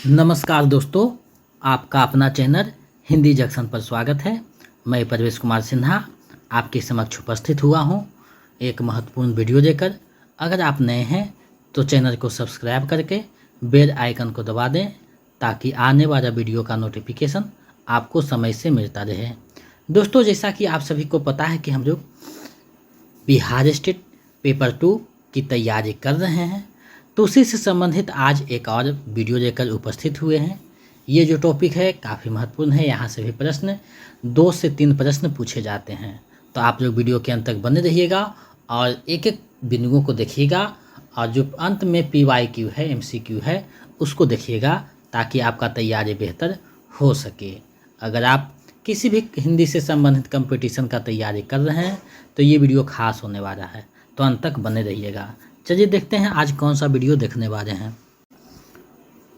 नमस्कार दोस्तों, आपका अपना चैनल हिंदी जंक्शन पर स्वागत है। मैं परवेश कुमार सिन्हा आपके समक्ष उपस्थित हुआ हूं एक महत्वपूर्ण वीडियो देकर। अगर आप नए हैं तो चैनल को सब्सक्राइब करके बेल आइकन को दबा दें ताकि आने वाला वीडियो का नोटिफिकेशन आपको समय से मिलता रहे। दोस्तों, जैसा कि आप सभी को पता है कि हम लोग बिहार स्टेट पेपर 2 की तैयारी कर रहे हैं, तो उसी से संबंधित आज एक और वीडियो लेकर उपस्थित हुए हैं। ये जो टॉपिक है काफ़ी महत्वपूर्ण है। यहाँ से भी प्रश्न 2 से 3 प्रश्न पूछे जाते हैं, तो आप लोग वीडियो के अंत तक बने रहिएगा और एक एक बिंदुओं को देखिएगा और जो अंत में PYQ है, MCQ है, उसको देखिएगा ताकि आपका तैयारी बेहतर हो सके। अगर आप किसी भी हिंदी से संबंधित कंपटीशन का तैयारी कर रहे हैं तो ये वीडियो खास होने वाला है, तो अंत तक बने रहिएगा। चलिए देखते हैं आज कौन सा वीडियो देखने वाले हैं।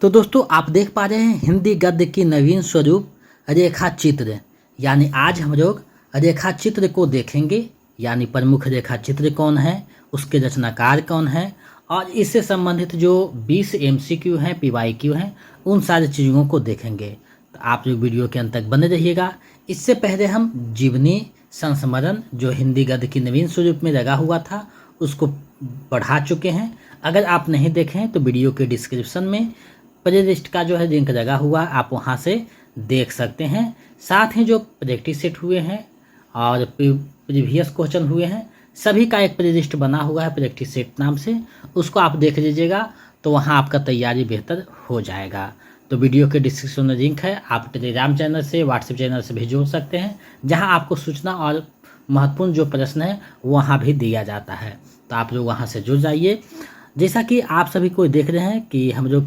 तो दोस्तों, आप देख पा रहे हैं हिंदी गद्य की नवीन स्वरूप रेखा चित्र। यानी आज हम लोग रेखा चित्र को देखेंगे, यानी प्रमुख रेखा चित्र कौन है, उसके रचनाकार कौन है और इससे संबंधित जो 20 MCQ हैं, PYQ हैं, उन सारी चीज़ों को देखेंगे। तो आप लोग वीडियो के अंत तक बने रहिएगा। इससे पहले हम जीवनी संस्मरण जो हिंदी गद्य की नवीन स्वरूप में लगा हुआ था उसको पढ़ा चुके हैं। अगर आप नहीं देखें तो वीडियो के डिस्क्रिप्शन में प्लेलिस्ट का जो है लिंक लगा हुआ, आप वहां से देख सकते हैं। साथ ही जो प्रैक्टिस सेट हुए हैं और प्रीवियस क्वेश्चन हुए हैं, सभी का एक प्लेलिस्ट बना हुआ है प्रैक्टिस सेट नाम से, उसको आप देख लीजिएगा तो वहां आपका तैयारी बेहतर हो जाएगा। तो वीडियो के डिस्क्रिप्शन में लिंक है, आप टेलीग्राम चैनल से, व्हाट्सएप चैनल से भी जोड़ सकते हैं, जहां आपको सूचना और महत्वपूर्ण जो प्रश्न है वहाँ भी दिया जाता है। तो आप लोग वहाँ से जुड़ जाइए। जैसा कि आप सभी को देख रहे हैं कि हम लोग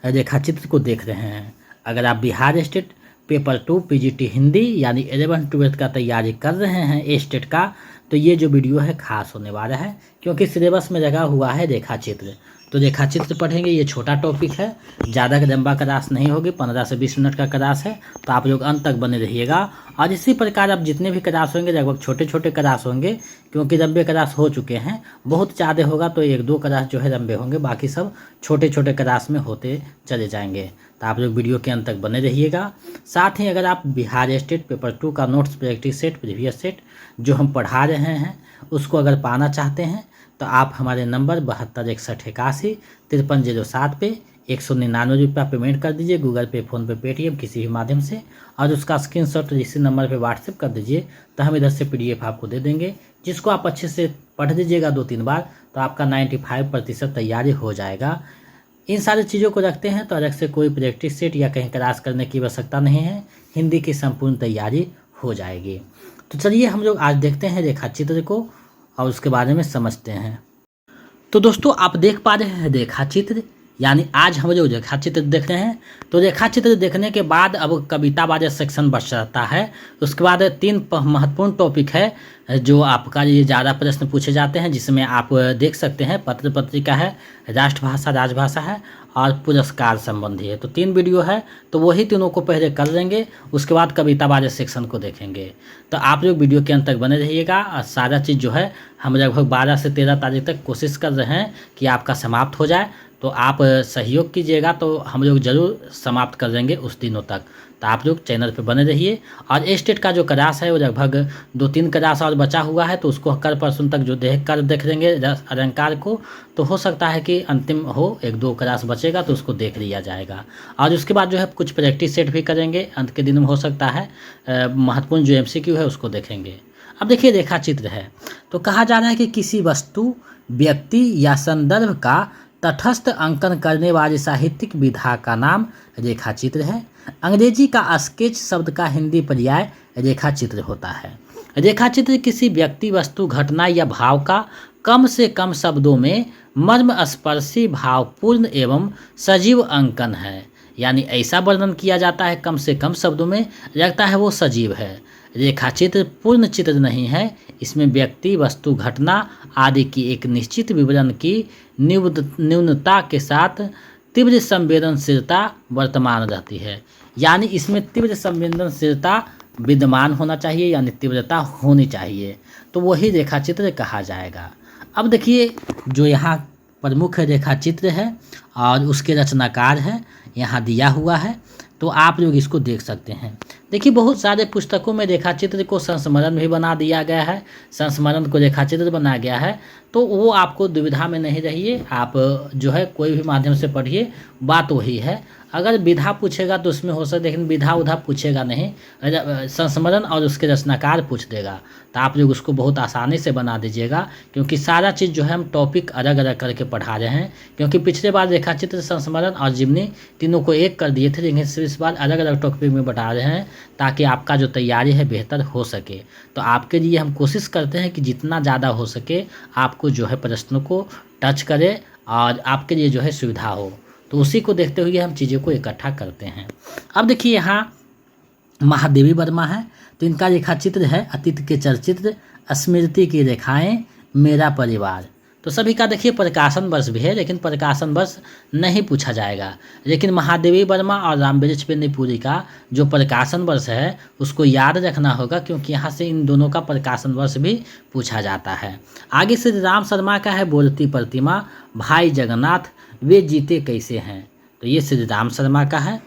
रेखा चित्र को देख रहे हैं। अगर आप Bihar state paper 2 PGT Hindi यानी 11th-12th का तैयारी कर रहे हैं ए स्टेट का, तो ये जो वीडियो है खास होने वाला है, क्योंकि सिलेबस में लगा हुआ है रेखा चित्र। तो रेखा चित्र पढ़ेंगे। ये छोटा टॉपिक है, ज़्यादा लंबा क्लास नहीं होगी, 15 से 20 मिनट का क्लास है, तो आप लोग अंत तक बने रहिएगा। और इसी प्रकार अब जितने भी क्लास होंगे लगभग छोटे छोटे क्लास होंगे, क्योंकि लंबे क्लास हो चुके हैं। बहुत ज़्यादा होगा तो 1-2 क्लास जो है लंबे होंगे, बाकी सब छोटे छोटे क्लास में होते चले जाएंगे। तो आप लोग वीडियो के अंत तक बने रहिएगा। साथ ही अगर आप बिहार स्टेट पेपर 2 का notes, practice set, previous set जो हम पढ़ा रहे हैं उसको अगर पाना चाहते हैं तो आप हमारे नंबर 7261815307 पे 199 रुपया पेमेंट कर दीजिए, गूगल पे, फ़ोन पे, पेटीएम किसी भी माध्यम से, और उसका स्क्रीनशॉट इसी नंबर पे व्हाट्सएप कर दीजिए। तो हम इधर से PDF आपको दे देंगे, जिसको आप अच्छे से पढ़ दीजिएगा 2-3 बार, तो आपका 95% तैयारी हो जाएगा। इन सारी चीज़ों को रखते हैं तो अलग से कोई प्रैक्टिस सेट या कहीं क्लास करने की आवश्यकता नहीं है, हिंदी की संपूर्ण तैयारी हो जाएगी। तो चलिए हम लोग आज देखते हैं रेखा चित्र को और उसके बारे में समझते हैं। तो दोस्तों, आप देख पा रहे हैं रेखा चित्र, यानी आज हम जो रेखा चित्र देख रहे हैं, तो रेखा चित्र देखने के बाद अब कविता वाला सेक्शन बच जाता है। उसके बाद 3 महत्वपूर्ण टॉपिक है जो आपका ये ज़्यादा प्रश्न पूछे जाते हैं, जिसमें आप देख सकते हैं पत्र पत्रिका है, राष्ट्रभाषा, राजभाषा है और पुरस्कार संबंधी है। तो 3 वीडियो है, तो वही तीनों को पहले कर लेंगे, उसके बाद कविता वाले सेक्शन को देखेंगे। तो आप लोग वीडियो के अंत तक बने रहिएगा। और सारा चीज़ जो है हम लगभग 12 से 13 तारीख तक कोशिश कर रहे हैं कि आपका समाप्त हो जाए। तो आप सहयोग कीजिएगा तो हम लोग ज़रूर समाप्त कर देंगे उस दिनों तक। तो आप लोग चैनल पे बने रहिए। और ए स्टेट का जो क्लास है वो लगभग 2-3 क्लास और बचा हुआ है, तो उसको कल परसों तक जो देख लेंगे अलंकार को, तो हो सकता है कि अंतिम हो, 1-2 क्लास बचेगा तो उसको देख लिया जाएगा। और उसके बाद जो है कुछ प्रैक्टिस सेट भी करेंगे अंत के दिन में, हो सकता है महत्वपूर्ण जो MCQ है उसको देखेंगे। अब देखिए रेखा चित्र है, तो कहा जा रहा है कि किसी वस्तु, व्यक्ति या संदर्भ का तटस्थ अंकन करने वाली साहित्यिक विधा का नाम रेखा चित्र है। अंग्रेजी का स्केच शब्द का हिंदी पर्याय रेखा चित्र होता है। रेखा चित्र किसी व्यक्ति, वस्तु, घटना या भाव का कम से कम शब्दों में मर्मस्पर्शी, भावपूर्ण एवं सजीव अंकन है। यानी ऐसा वर्णन किया जाता है कम से कम शब्दों में, लगता है वो सजीव है। रेखा चित्र पूर्ण चित्र नहीं है, इसमें व्यक्ति, वस्तु, घटना आदि की एक निश्चित विवरण की न्यूनता के साथ तीव्र संवेदनशीलता वर्तमान रहती है। यानी इसमें तीव्र संवेदनशीलता विद्यमान होना चाहिए, यानी तीव्रता होनी चाहिए, तो वही रेखा चित्र कहा जाएगा। अब देखिए जो यहाँ प्रमुख रेखा चित्र है और उसके रचनाकार है यहाँ दिया हुआ है, तो आप लोग इसको देख सकते हैं। देखिए बहुत सारे पुस्तकों में रेखाचित्र को संस्मरण भी बना दिया गया है, संस्मरण को रेखाचित्र बनाया गया है, तो वो आपको दुविधा में नहीं रहिए, आप जो है कोई भी माध्यम से पढ़िए, बात वही है। अगर विधा पूछेगा तो उसमें हो सकता है, लेकिन विधा उधा पूछेगा नहीं, संस्मरण और उसके रचनाकार पूछ देगा, तो आप लोग उसको बहुत आसानी से बना दीजिएगा, क्योंकि सारा चीज़ जो है हम टॉपिक अलग अलग करके पढ़ा रहे हैं। क्योंकि पिछले बार रेखाचित्र, संस्मरण और जीवनी तीनों को एक कर दिए थे, लेकिन इस बार अलग अलग टॉपिक में बता रहे हैं ताकि आपका जो तैयारी है बेहतर हो सके। तो आपके लिए हम कोशिश करते हैं कि जितना ज़्यादा हो सके आपको जो है प्रश्नों को टच करे और आपके लिए जो है सुविधा हो, तो उसी को देखते हुए हम चीज़ों को इकट्ठा करते हैं। अब देखिए यहाँ महादेवी वर्मा है, तो इनका रेखा चित्र है अतीत के चलचित्र, स्मृति की रेखाएं, मेरा परिवार। तो सभी का देखिए प्रकाशन वर्ष भी है, लेकिन प्रकाशन वर्ष नहीं पूछा जाएगा, लेकिन महादेवी वर्मा और रामवृक्ष बेनीपुरी का जो प्रकाशन वर्ष है उसको याद रखना होगा, क्योंकि यहाँ से इन दोनों का प्रकाशन वर्ष भी पूछा जाता है। आगे श्री राम शर्मा का है बोलती प्रतिमा, भाई जगन्नाथ वे जीते कैसे हैं, तो ये श्री राम शर्मा का है।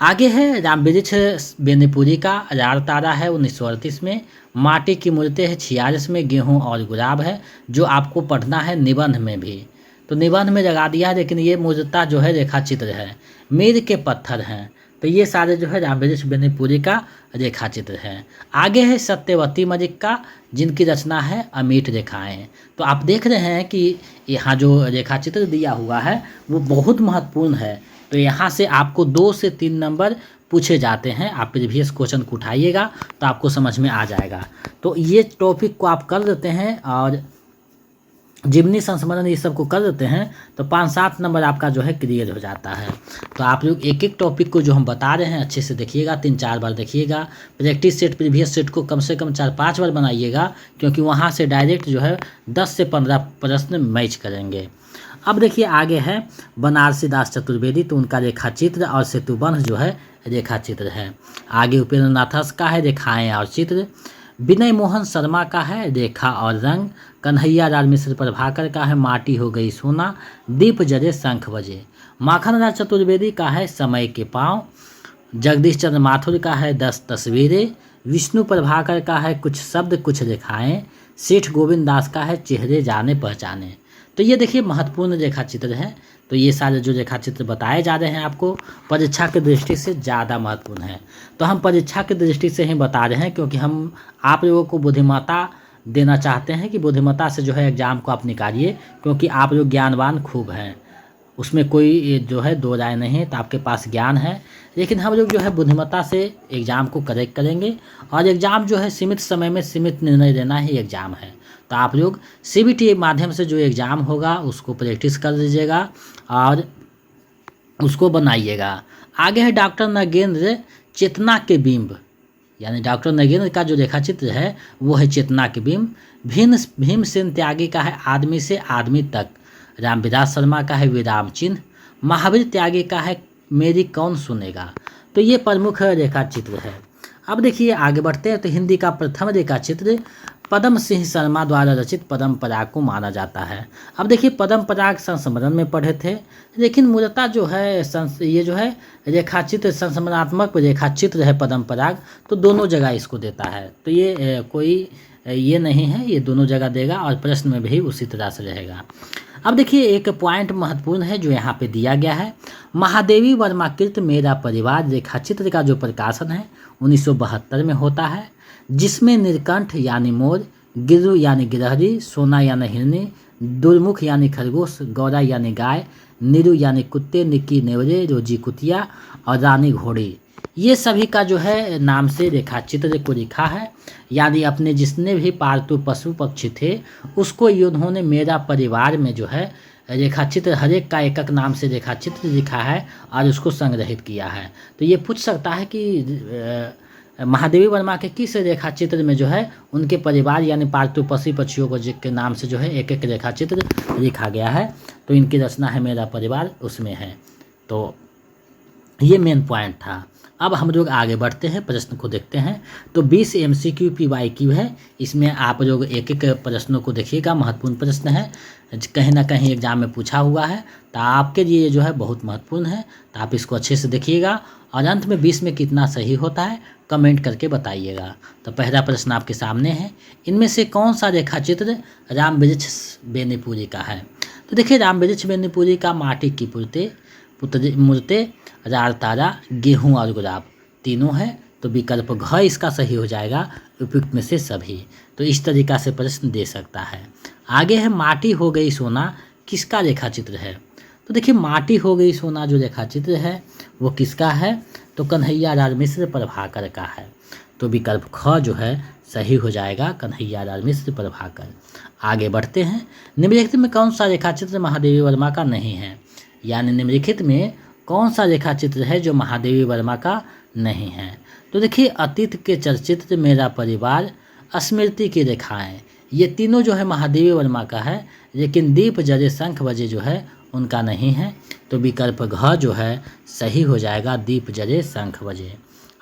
आगे है रामवृक्ष बेनीपुरी का रार तारा है 1938 में, माटी की मूर्तें है 46 में, गेहूं और गुलाब है, जो आपको पढ़ना है निबंध में भी, तो निबंध में लगा दिया है, लेकिन ये मूर्ता जो है रेखा चित्र है। मीर के पत्थर हैं, तो ये सारे जो है रामवृक्ष बेनीपुरी का रेखा चित्र है। आगे है सत्यवती मलिक का, जिनकी रचना है अमिट रेखाएं। तो आप देख रहे हैं कि यहाँ जो रेखा चित्र दिया हुआ है वो बहुत महत्वपूर्ण है, तो यहाँ से आपको 2 से 3 नंबर पूछे जाते हैं। आप प्रीवियस क्वेश्चन को उठाइएगा तो आपको समझ में आ जाएगा। तो ये टॉपिक को आप कर देते हैं और जीवनी, संस्मरण ये सब को कर देते हैं तो 5-7 नंबर आपका जो है क्लियर हो जाता है। तो आप लोग एक एक टॉपिक को जो हम बता रहे हैं अच्छे से देखिएगा, 3-4 बार देखिएगा। प्रैक्टिस सेट, प्रीवियस सेट को कम से कम 4-5 बार बनाइएगा, क्योंकि वहाँ से डायरेक्ट जो है 10 से 15 प्रश्न मैच करेंगे। अब देखिए आगे है बनारसी दास चतुर्वेदी, तो उनका रेखा चित्र और सेतुबंध जो है रेखा चित्र है। आगे उपेंद्र नाथस का है रेखाएं और चित्र, विनय मोहन शर्मा का है रेखा और रंग, कन्हैया लाल मिश्र प्रभाकर का है माटी हो गई सोना, दीप जले शंख बजे, माखन लाल चतुर्वेदी का है समय के पाँव, जगदीश चंद्र माथुर का है 10 तस्वीरें, विष्णु प्रभाकर का है कुछ शब्द कुछ रेखाएं, सेठ गोविंद दास का है चेहरे जाने पहचाने। तो ये देखिए महत्वपूर्ण रेखा चित्र है। तो ये सारे जो रेखा चित्र बताए जा रहे हैं आपको परीक्षा की दृष्टि से ज़्यादा महत्वपूर्ण है। तो हम परीक्षा की दृष्टि से ही बता रहे हैं, क्योंकि हम आप लोगों को बुद्धिमत्ता देना चाहते हैं कि बुद्धिमत्ता से जो है एग्ज़ाम को आप निकालिए, क्योंकि आप लोग ज्ञानवान खूब हैं, उसमें कोई जो है दो राय नहीं है, तो आपके पास ज्ञान है। लेकिन हम लोग जो है बुद्धिमत्ता से एग्ज़ाम को करेक्ट करेंगे, और एग्ज़ाम जो है सीमित समय में सीमित निर्णय लेना ही एग्ज़ाम है। तो आप लोग CBT माध्यम से जो एग्ज़ाम होगा उसको प्रैक्टिस कर दीजिएगा और उसको बनाइएगा। आगे है डॉक्टर नगेंद्र चेतना के बिंब, यानी डॉक्टर नगेंद्र का जो रेखा चित्र है वो है चेतना के बिंब। भीमसेन त्यागी का है आदमी से आदमी तक, रामविलास शर्मा का है विराम चिन्ह, महावीर त्यागी का है मेरी कौन सुनेगा। तो ये प्रमुख रेखा चित्र है। अब देखिए आगे बढ़ते हैं। तो हिंदी का प्रथम रेखा चित्र पद्म सिंह शर्मा द्वारा रचित पद्म पराग को माना जाता है। अब देखिए पद्म पराग संस्मरण में पढ़े थे, लेकिन मूलतः जो है ये जो है रेखाचित्र संस्मरणात्मक रेखाचित्र है पद्म पराग, तो दोनों जगह इसको देता है। तो ये कोई ये नहीं है, ये दोनों जगह देगा और प्रश्न में भी उसी तरह से रहेगा। अब देखिए एक पॉइंट महत्वपूर्ण है जो यहाँ पे दिया गया है, महादेवी वर्मा कृत मेरा परिवार रेखाचित्र का जो प्रकाशन है 1972 में होता है, जिसमें नीलकंठ यानी मोर, गिरु यानी गिरहरी, सोना यानी हिरनी, दुर्मुख यानी खरगोश, गौरा यानी गाय, नीरू यानी कुत्ते, निक्की नेवरे, रोजी कुतिया और रानी घोड़ी, ये सभी का जो है नाम से रेखाचित्र को लिखा है। यानी अपने जितने भी पालतू पशु पक्षी थे उसको उन्होंने मेरा परिवार में जो है रेखाचित्र हर एक का एक एक नाम से रेखाचित्र लिखा है और उसको संग्रहित किया है। तो ये पूछ सकता है कि महादेवी वर्मा के किस रेखाचित्र में जो है उनके परिवार यानी पालतू पशु पक्षियों को के नाम से जो है एक एक रेखाचित्र लिखा गया है। तो इनकी रचना है मेरा परिवार, उसमें है। तो ये मेन पॉइंट था। अब हम लोग आगे बढ़ते हैं, प्रश्न को देखते हैं। तो 20 MCQ PYQ है, इसमें आप लोग एक एक प्रश्नों को देखिएगा, महत्वपूर्ण प्रश्न है, कहीं ना कहीं एग्जाम में पूछा हुआ है, तो आपके लिए जो है बहुत महत्वपूर्ण है, तो आप इसको अच्छे से देखिएगा। और अंत में 20 में कितना सही होता है कमेंट करके बताइएगा। तो पहला प्रश्न आपके सामने है, इनमें से कौन सा रेखा चित्र राम वृक्ष बेनीपुरी का है? तो देखिए, राम वृक्ष बेनीपुरी का माटी की मूर्तें, रार तारा, गेहूं और गुलाब तीनों है, तो विकल्प घ इसका सही हो जाएगा, उपयुक्त में से सभी। तो इस तरीका से प्रश्न दे सकता है। आगे है, माटी हो गई सोना किसका रेखा चित्र है? तो देखिए, माटी हो गई सोना जो रेखा चित्र है वो किसका है? तो कन्हैया लाल मिश्र प्रभाकर का है, तो विकल्प ख जो है सही हो जाएगा, कन्हैया लाल मिश्र प्रभाकर। आगे बढ़ते हैं, निम्नलिखित में कौन सा रेखा चित्र महादेवी वर्मा का नहीं है? यानी निम्नलिखित में कौन सा रेखा चित्र है जो महादेवी वर्मा का नहीं है? तो देखिए, अतीत के चलचित्र, मेरा परिवार, स्मृति की रेखाएं, ये तीनों जो है महादेवी वर्मा का है, लेकिन दीप जले शंख बजे जो है उनका नहीं है, तो विकल्प घ जो है सही हो जाएगा, दीप जले शंख बजे।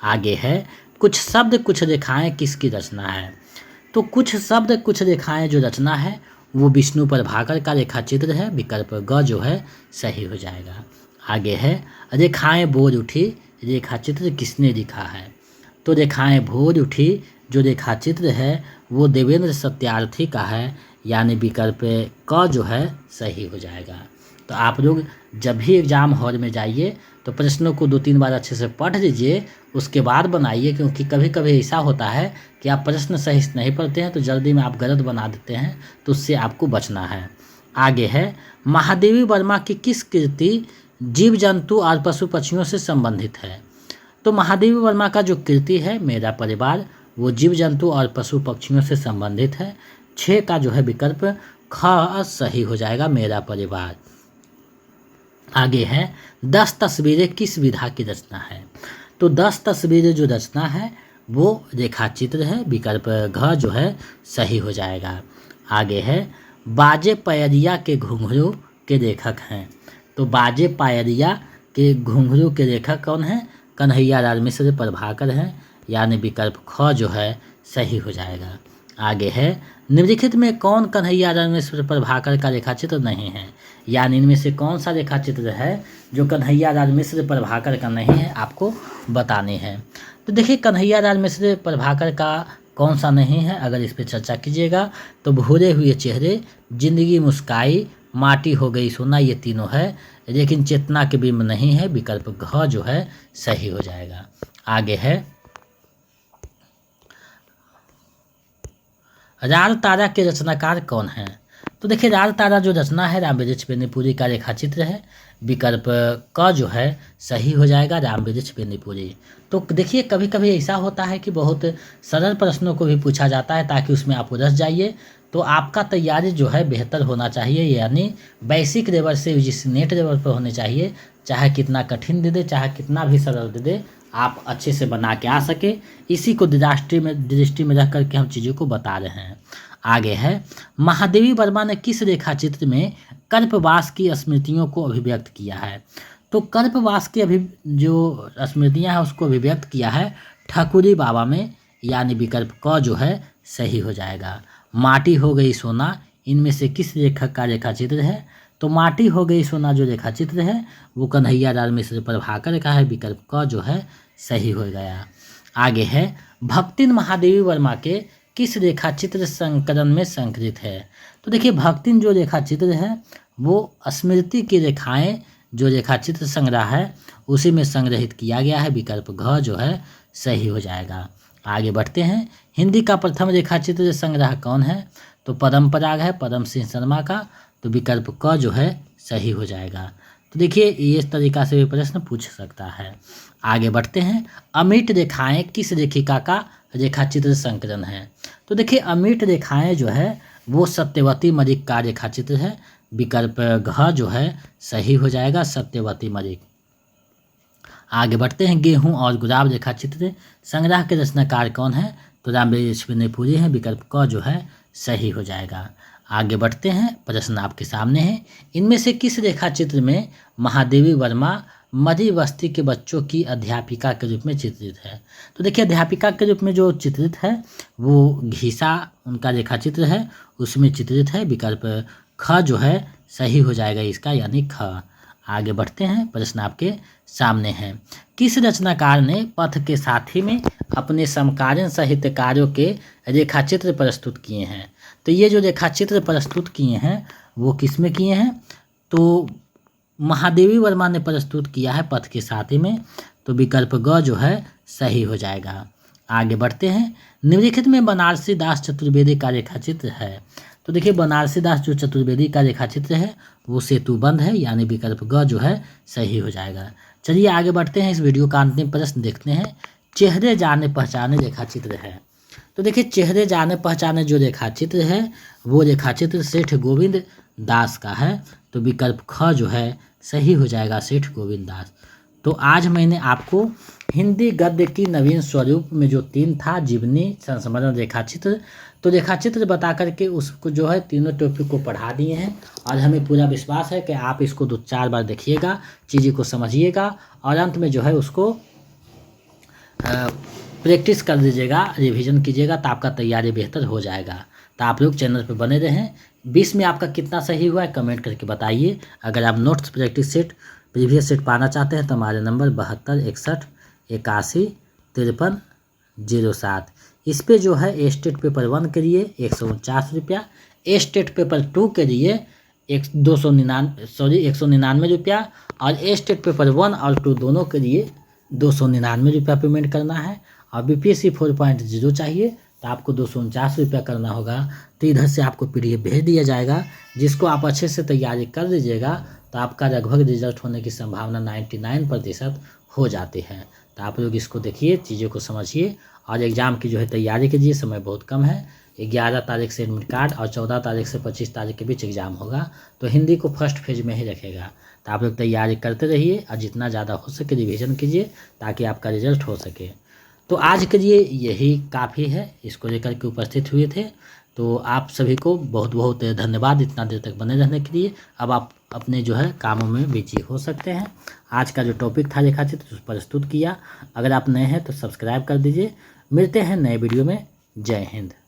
आगे है, कुछ शब्द कुछ रेखाएं किसकी रचना है? तो कुछ शब्द कुछ रेखाएं जो रचना है वो विष्णु प्रभाकर का रेखा चित्र है, विकल्प ग जो है सही हो जाएगा। आगे है, रेखाएं बोल उठी रेखा चित्र किसने लिखा है? तो रेखाएं बोल उठी जो रेखा चित्र है वो देवेंद्र सत्यार्थी का है, यानी विकल्प क जो है सही हो जाएगा। तो आप लोग जब भी एग्ज़ाम हॉल में जाइए तो प्रश्नों को 2-3 बार अच्छे से पढ़ लीजिए, उसके बाद बनाइए, क्योंकि कभी कभी ऐसा होता है कि आप प्रश्न सही से नहीं पढ़ते हैं तो जल्दी में आप गलत बना देते हैं, तो उससे आपको बचना है। आगे है, महादेवी वर्मा की किस कृति जीव जंतु और पशु पक्षियों से संबंधित है? तो महादेवी वर्मा का जो कृति है मेरा परिवार, वो जीव जंतु और पशु पक्षियों से संबंधित है, 6 का जो है विकल्प ख सही हो जाएगा, मेरा परिवार। आगे है, 10 तस्वीरें किस विधा की रचना है? तो 10 तस्वीरें जो रचना है वो रेखा चित्र है, विकल्प घ जो है सही हो जाएगा। आगे है, बाजे पायरिया के घुंघरू के लेखक हैं, तो बाजे पायरिया के घुंघरू के लेखक कौन है? कन्हैया लाल मिश्र प्रभाकर हैं, यानी विकल्प ख जो है सही हो जाएगा। आगे है, निम्नलिखित में कौन कन्हैया लाल मिश्र प्रभाकर का रेखा चित्र नहीं है? यानी इनमें से कौन सा रेखा चित्र है जो कन्हैया लाल मिश्र प्रभाकर का नहीं है, आपको बताने हैं। तो देखिए, कन्हैया लाल मिश्र प्रभाकर का कौन सा नहीं है, अगर इस पर चर्चा कीजिएगा तो भूरे हुए चेहरे, जिंदगी मुस्काई, माटी हो गई सोना, ये तीनों है, लेकिन चेतना के बिंब नहीं है, विकल्प घ जो है सही हो जाएगा। आगे है, रार तारा के रचनाकार कौन है? तो देखिए, रार तारा जो रचना है राम वृक्ष बेनीपुरी का रेखा चित्र है, विकल्प क जो है सही हो जाएगा, राम वृक्ष बेनीपुरी। तो देखिए, कभी कभी ऐसा होता है कि बहुत सरल प्रश्नों को भी पूछा जाता है ताकि उसमें आप उलझ जाइए, तो आपका तैयारी जो है बेहतर होना चाहिए, यानी बेसिक लेवल से जिस नेट लेवल पर होने चाहिए, चाहे कितना कठिन दे दे, चाहे कितना भी सरल दे दे, आप अच्छे से बना के आ सके, इसी को दृष्टि में रख करके हम चीज़ों को बता रहे हैं। आगे है, महादेवी वर्मा ने किस रेखा चित्र में कल्पवास की स्मृतियों को अभिव्यक्त किया है? तो कल्पवास की जो स्मृतियां हैं उसको अभिव्यक्त किया है ठकुरी बाबा में, यानी विकल्प क जो है सही हो जाएगा। माटी हो गई सोना, इनमें से किस लेखक का रेखा चित्र है? तो माटी हो गई सोना जो रेखा चित्र है वो कन्हैया लाल मिश्र प्रभाकर का है, विकल्प क जो है सही हो गया। आगे है, भक्तिन महादेवी वर्मा के किस रेखा चित्र संकलन में संकलित है? तो देखिए, भक्तिन जो रेखा चित्र है वो स्मृति की रेखाएं जो रेखा चित्र संग्रह है उसी में संग्रहित किया गया है, विकल्प घ जो है सही हो जाएगा। आगे बढ़ते हैं, हिंदी का प्रथम रेखा चित्र संग्रह कौन है? तो परम पराग है, परम सिंह शर्मा का, तो विकल्प क जो है सही हो जाएगा। तो देखिए, ये इस तरीका से भी प्रश्न पूछ सकता है। आगे बढ़ते हैं, अमिट रेखाएं किस रेखिका का रेखा चित्र संकलन है? तो देखिए, अमिट रेखाएं जो है वो सत्यवती मलिक का रेखा चित्र है, विकल्प घ जो है सही हो जाएगा, सत्यवती मलिक। आगे बढ़ते हैं, गेहूं और गुलाब रेखा चित्र संग्रह के रचनाकार कौन है? तो राम वृक्ष बेनीपुरी है, विकल्प क जो है सही हो जाएगा। आगे बढ़ते हैं, प्रश्न आपके सामने है, इनमें से किस रेखा चित्र में महादेवी वर्मा मरी बस्ती के बच्चों की अध्यापिका के रूप में चित्रित है। तो देखिए अध्यापिका के रूप में जो चित्रित है वो घीसा उनका रेखाचित्र है, उसमें चित्रित है। विकल्प ख जो है सही हो जाएगा इसका, यानी ख। आगे बढ़ते हैं, प्रश्न आपके सामने है। किस रचनाकार ने पथ के साथी में अपने समकालीन साहित्यकारों के रेखाचित्र प्रस्तुत किए हैं? तो ये जो रेखाचित्र प्रस्तुत किए हैं वो किस में किए हैं? तो महादेवी वर्मा ने प्रस्तुत किया है पथ के साथी में। तो विकल्प ग जो है सही हो जाएगा। आगे बढ़ते हैं, निम्नलिखित में बनारसी दास चतुर्वेदी का रेखाचित्र है। तो देखिए बनारसी दास जो चतुर्वेदी का रेखाचित्र है वो सेतुबंध है, यानी विकल्प ग जो है सही हो जाएगा। चलिए आगे बढ़ते हैं, इस वीडियो का अंतिम प्रश्न देखते हैं। चेहरे जाने पहचाने रेखाचित्र है। तो देखिए चेहरे जाने पहचाने जो रेखाचित्र है वो रेखाचित्र सेठ गोविंद दास का है। तो विकल्प ख जो है सही हो जाएगा, सेठ गोविंद दास। तो आज मैंने आपको हिंदी गद्य की नवीन स्वरूप में जो 3 था, जीवनी, संस्मरण, रेखाचित्र, तो रेखाचित्र बता करके उसको जो है तीनों टॉपिक को पढ़ा दिए हैं। और हमें पूरा विश्वास है कि आप इसको 2-4 बार देखिएगा, चीज़ों को समझिएगा और अंत में जो है उसको प्रैक्टिस कर दीजिएगा, रिवीजन कीजिएगा, तो आपका तैयारी बेहतर हो जाएगा। तो आप लोग चैनल पर बने रहें। 20 में आपका कितना सही हुआ है कमेंट करके बताइए। अगर आप notes practice set previous set पाना चाहते हैं तो हमारे नंबर 72 61 81 53 07, इस पे जो है स्टेट पेपर 1 के लिए 149 रुपया, स्टेट पेपर 2 के लिए 199 रुपया और स्टेट पेपर 1 और 2 दोनों के लिए 299 रुपया पेमेंट करना है। और बीपीएससी 4.0 चाहिए तो आपको 249 रुपया करना होगा। तो इधर से आपको PDF भेज दिया जाएगा, जिसको आप अच्छे से तैयारी कर दीजिएगा तो आपका लगभग रिजल्ट होने की संभावना 99% हो जाती है। तो आप लोग इसको देखिए, चीज़ों को समझिए और एग्ज़ाम की जो है तैयारी कीजिए। समय बहुत कम है, 11 तारीख से एडमिट कार्ड और 14 तारीख से 25 तारीख के बीच एग्ज़ाम होगा। तो हिंदी को फर्स्ट फेज में ही रखेगा। तो आप लोग तैयारी करते रहिए और जितना ज़्यादा हो सके रिवीजन कीजिए ताकि आपका रिजल्ट हो सके। तो आज के लिए यही काफ़ी है, इसको लेकर के उपस्थित हुए थे। तो आप सभी को बहुत बहुत धन्यवाद इतना देर तक बने रहने के लिए। अब आप अपने जो है कामों में बिजी हो सकते हैं। आज का जो टॉपिक था रेखाचित्र प्रस्तुत किया। अगर आप नए हैं तो सब्सक्राइब कर दीजिए। मिलते हैं नए वीडियो में। जय हिंद।